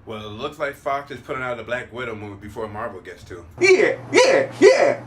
Well, it looks like Fox is putting out a Black Widow movie before Marvel gets to. Yeah.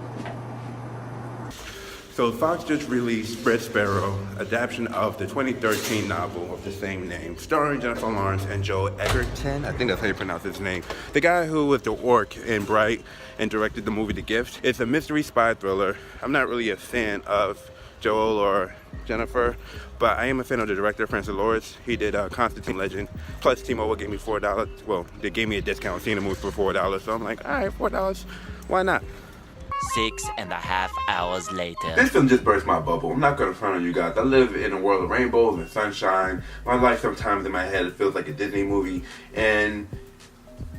So Fox just released Red Sparrow, adaptation of the 2013 novel of the same name, starring Jennifer Lawrence and Joel Edgerton. I think that's how you pronounce his name. The guy who was the orc in Bright and directed the movie The Gift. It's a mystery spy thriller. I'm not really a fan of Joel or Jennifer, but I am a fan of the director, Francis Lawrence. He did Constantine Legend. Plus, T-Mobile gave me $4. Well, they gave me a discount seeing the movie for $4, so I'm like, all right, $4, why not? 6.5 hours later. This film just burst my bubble. I'm not gonna front on you guys. I live in a world of rainbows and sunshine. My life sometimes in my head it feels like a Disney movie, and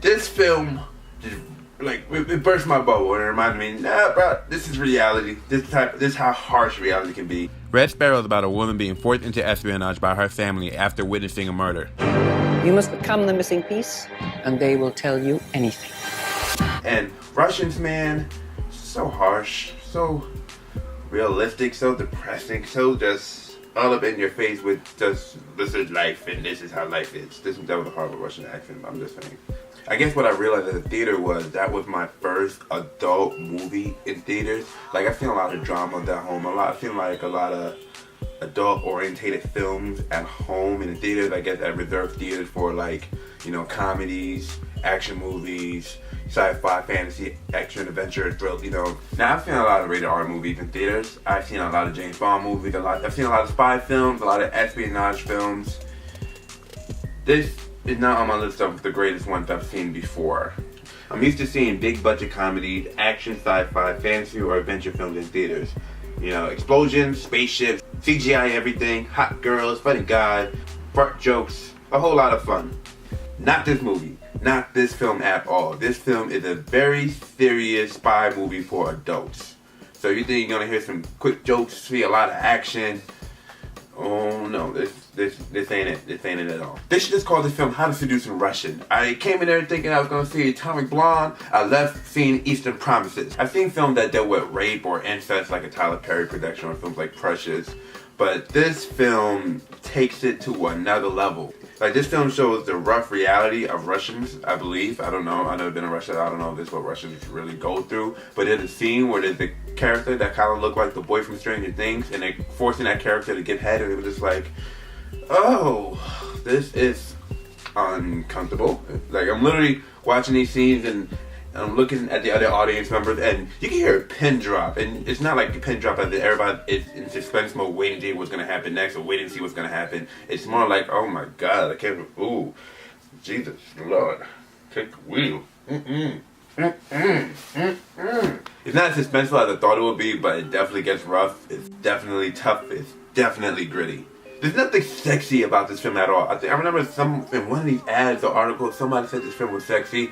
this film just it burst my bubble and it reminded me, nah, bro, this is reality. This is how harsh reality can be. Red Sparrow is about a woman being forced into espionage by her family after witnessing a murder. You must become the missing piece, and they will tell you anything. And Russians, man, so harsh, so realistic, so depressing, so just all up in your face with just this is life and this is how life is. That was a horrible Russian accent, I'm just saying. I guess what I realized at the theater was that was my first adult movie in theaters. Like, I've seen a lot of dramas at home. I've seen like a lot of adult-orientated films at home in the theaters. I guess I reserve theaters for like, you know, comedies, action movies, sci-fi, fantasy, action, adventure, thrill, you know. Now, I've seen a lot of rated R movies in theaters. I've seen a lot of James Bond movies. I've seen a lot of spy films, a lot of espionage films. This is not on my list of the greatest ones I've seen before. I'm used to seeing big budget comedies, action, sci-fi, fantasy, or adventure films in theaters. You know, explosions, spaceships, CGI everything, hot girls, funny guys, fart jokes, a whole lot of fun. Not this movie. Not this film at all. This film is a very serious spy movie for adults. So you think you're gonna hear some quick jokes, see a lot of action? Oh no, this ain't it. This ain't it at all. They should just call this film How to Seduce a Russian. I came in there thinking I was gonna see Atomic Blonde. I left seeing Eastern Promises. I've seen films that dealt with rape or incest like a Tyler Perry production or films like Precious. But this film takes it to another level. Like, this film shows the rough reality of Russians, I believe. I don't know. I've never been in Russia. I don't know if this is what Russians really go through. But there's a scene where there's a character that kind of looked like the boy from Stranger Things, and they're forcing that character to get head, and it was just like, oh, this is uncomfortable. Like, I'm literally watching these scenes, and I'm looking at the other audience members, and you can hear a pin drop. And it's not like a pin drop as everybody is in suspense mode, waiting to see what's going to happen next, or waiting to see what's going to happen. It's more like, oh my God, I can't, ooh, Jesus, Lord, take the wheel. It's not as suspenseful as I thought it would be, but it definitely gets rough. It's definitely tough. It's definitely gritty. There's nothing sexy about this film at all. I remember in one of these ads or articles, somebody said this film was sexy.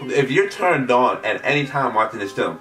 If you're turned on at any time watching this film,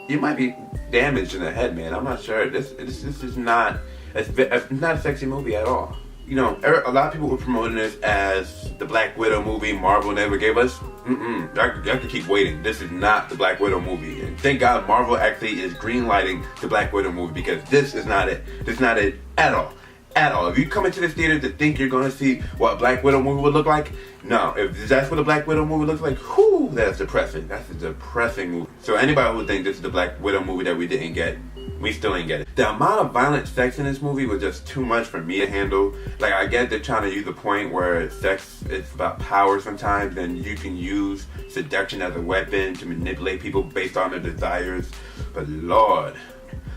you might be damaged in the head, man. I'm not sure. This is not. It's not a sexy movie at all. You know, a lot of people were promoting this as the Black Widow movie Marvel never gave us. I could keep waiting. This is not the Black Widow movie. And thank God Marvel actually is greenlighting the Black Widow movie, because this is not it. This is not it at all. At all. If you come into this theater to think you're going to see what a Black Widow movie would look like, no. If that's what a Black Widow movie looks like, whoo, that's depressing. That's a depressing movie. So anybody who thinks this is the Black Widow movie that we didn't get, we still ain't get it. The amount of violent sex in this movie was just too much for me to handle. Like, I get they're trying to use a point where sex is about power sometimes, and you can use seduction as a weapon to manipulate people based on their desires. But Lord,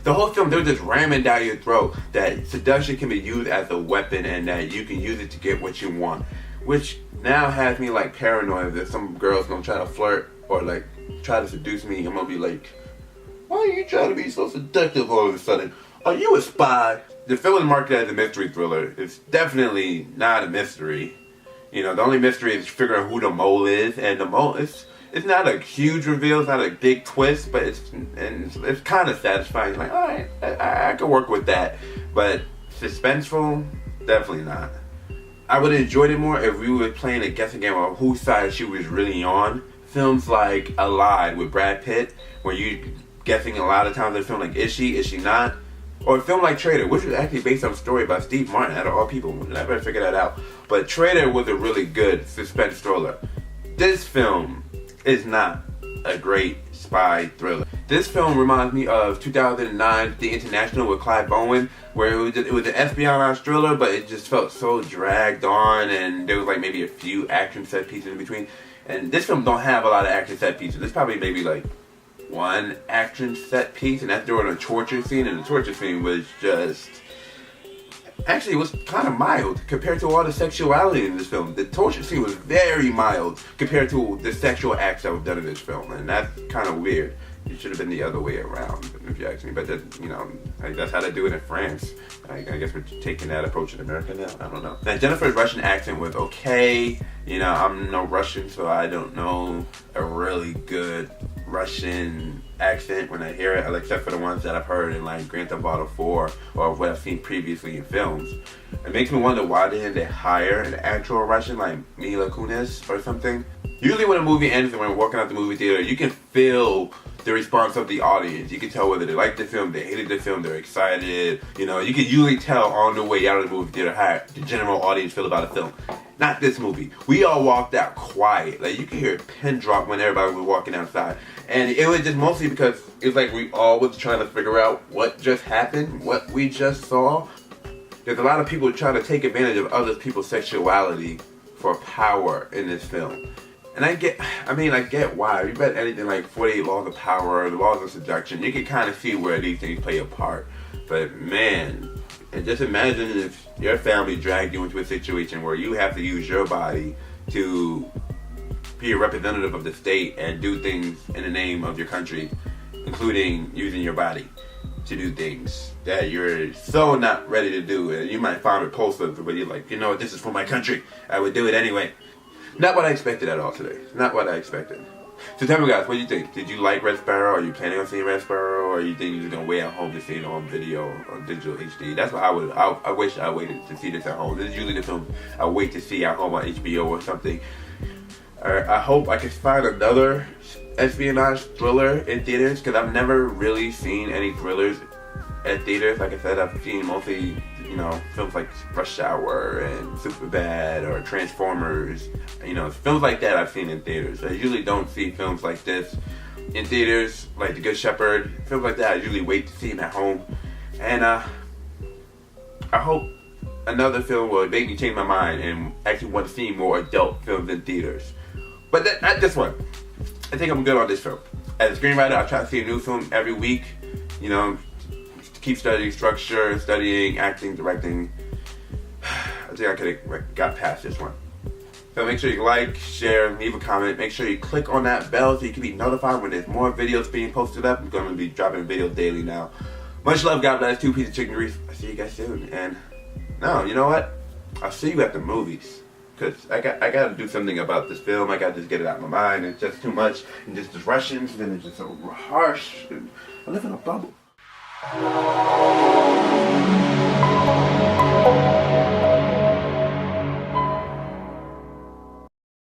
the whole film, they're just ramming down your throat that seduction can be used as a weapon and that you can use it to get what you want. Which now has me like paranoid that some girl's gonna try to flirt or like try to seduce me. I'm gonna be like, why are you trying to be so seductive all of a sudden? Are you a spy? The film is marketed as a mystery thriller. It's definitely not a mystery. You know, the only mystery is figuring out who the mole is, and the mole it's not a huge reveal, it's not a big twist, but it's kind of satisfying. Like, all right, I could work with that. But suspenseful, definitely not. I would have enjoyed it more if we were playing a guessing game of whose side she was really on. Films like Allied with Brad Pitt, where you guessing a lot of times in the film, like, is she not? Or a film like Traitor, which was actually based on a story by Steve Martin, out of all people. I better figure that out. But Traitor was a really good suspense thriller. This film is not a great spy thriller. This film reminds me of 2009 The International with Clive Owen, where it was an espionage thriller, but it just felt so dragged on, and there was like maybe a few action set pieces in between. And this film don't have a lot of action set pieces. There's probably maybe like one action set piece, and that's during a torture scene, and the torture scene was just... Actually, it was kind of mild compared to all the sexuality in this film. The torture scene was very mild compared to the sexual acts that were done in this film, and that's kind of weird. It should have been the other way around, if you ask me. But that, you know, that's how they do it in France. I guess we're taking that approach in America now. I don't know. Now, Jennifer's Russian accent was okay. You know, I'm no Russian, so I don't know a really good Russian accent when I hear it, except for the ones that I've heard in like Grand Theft Auto 4 or what I've seen previously in films. It makes me wonder why didn't they hire an actual Russian like Mila Kunis or something. Usually when a movie ends and when we're walking out the movie theater, you can feel the response of the audience. You can tell whether they liked the film, they hated the film, they're excited. You know, you can usually tell on the way out of the movie theater how the general audience feel about a film. Not this movie. We all walked out quiet. Like, you could hear a pin drop when everybody was walking outside. And it was just mostly because it was like we all was trying to figure out what just happened, what we just saw. There's a lot of people trying to take advantage of other people's sexuality for power in this film. And I get why. You read anything like 48 Laws of Power or the Laws of Seduction, you can kind of see where these things play a part. But man, and just imagine if your family dragged you into a situation where you have to use your body to be a representative of the state and do things in the name of your country, including using your body to do things that you're so not ready to do. And you might find repulsive, but you're like, you know what, this is for my country. I would do it anyway. Not what I expected at all today. Not what I expected. So tell me guys, what do you think? Did you like Red Sparrow? Are you planning on seeing Red Sparrow? Or you think you're just going to wait at home to see it on video or digital HD? That's what I wish I waited to see this at home. This is usually the film I wait to see at home on HBO or something. I hope I can find another espionage thriller in theaters, because I've never really seen any thrillers at theaters. Like I said, I've seen mostly, you know, films like Rush Hour and Superbad or Transformers. You know, films like that I've seen in theaters. I usually don't see films like this in theaters, like The Good Shepherd. Films like that I usually wait to see them at home. And I hope another film will make me change my mind and actually want to see more adult films in theaters. But not this one. I think I'm good on this film. As a screenwriter, I try to see a new film every week. You know, keep studying structure, studying acting, directing. I think I could have got past this one. So make sure you like, share, leave a comment. Make sure you click on that bell so you can be notified when there's more videos being posted up. I'm going to be dropping videos daily now. Much love, God bless. 2 pieces of chicken grease. I'll see you guys soon. And no, you know what? I'll see you at the movies. Because I got to do something about this film. I got to just get it out of my mind. It's just too much. And just the Russians, and it's just so harsh. And I live in a bubble.